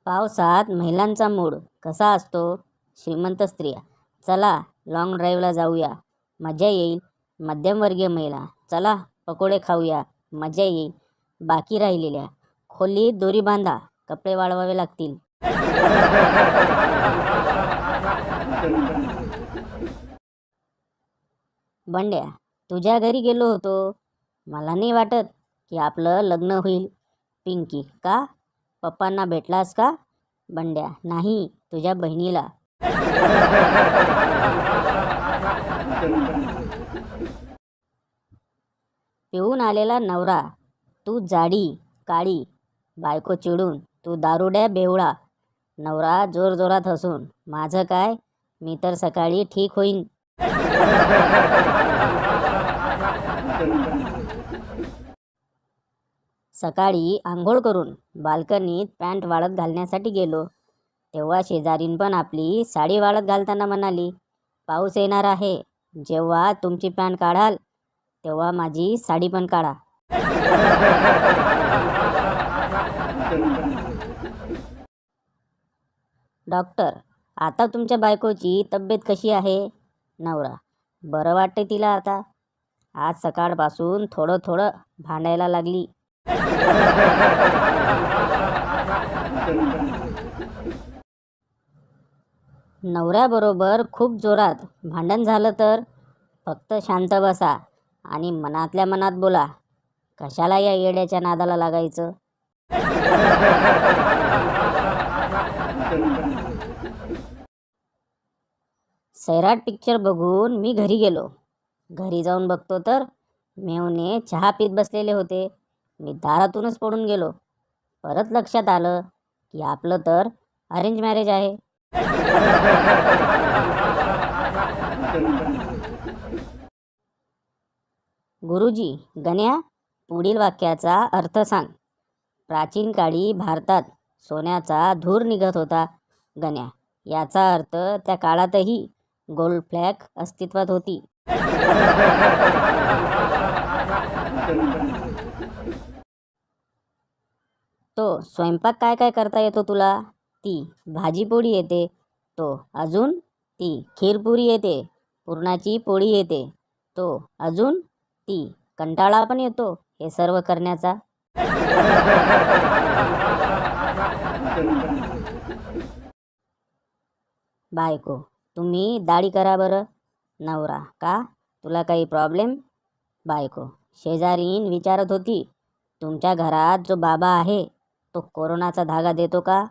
पावसात महिलांचा मूड कसा असतो? श्रीमंत स्त्रिया, चला लॉंग ड्राईव्हला जाऊया, मजा येईल. मध्यमवर्गीय महिला, चला पकोडे खाऊया, मजा येईल. बाकी राहिलेल्या, खोलीत दोरी बांधा, कपडे वाळवावे लागतील. बंड्या, तुझ्या घरी गेलो होतो. मला नाही वाटत की आपलं लग्न होईल. पिंकी, का? पप्पांना भेटलास का? बंड्या, नाही, तुझ्या बहिणीला. पिऊन आलेला नवरा, तू जाडी काळी. बायको चिडून, तू दारुड्या बेवळा. नवरा जोरजोरात हसून, माझं काय, मी तर सकाळी ठीक होईन. सकाळी आंघोळ करून बाल्कनीत पॅन्ट वाळत घालण्यासाठी गेलो, तेव्हा शेजारीन पण आपली साडी वाळत घालताना म्हणाली, पाऊस येणार आहे, जेव्हा तुमची पॅन्ट काढाल तेव्हा माझी साडी पण काढा. डॉक्टर, आता तुमच्या बायकोची तब्येत कशी आहे? नवरा, बरं वाटते तिला आता. आज सकाळपासून थोडं थोडं भांडायला लागली. नवऱ्याबरोबर खूप जोरात भांडण झालं तर फक्त शांत बसा आणि मनातल्या मनात बोला, कशाला या येड्याच्या नादाला लागायचं. सैराट पिक्चर बघून मी घरी गेलो. घरी जाऊन बघतो तर मेवणे चहा पीत बसलेले होते. मी दारातूनच पडून गेलो. परत लक्षात आलं की आपलं तर अरेंज मॅरेज आहे. गुरुजी, गण्या, पुढील वाक्याचा अर्थ सांग. प्राचीन काळी भारतात सोन्याचा धूर निघत होता. गण्या, याचा अर्थ त्या काळातही गोल्ड फ्लॅग अस्तित्वात होती. तो स्वयंपाक काय काय करता येतो तुला? ती भाजी पोळी येते. तो अजून? ती खीरपुरी येते. पुरणाची पोळी येते. तो अजून? ती कंटाळा पण येतो हे सर्व करण्याचा. बायको, तुम्ही दाढी करा बरं. नवरा, का? तुला काही प्रॉब्लेम? बायको, शेजारीन विचारत होती, तुमच्या घरात जो बाबा आहे तो कोरोनाचा धागा देतो का?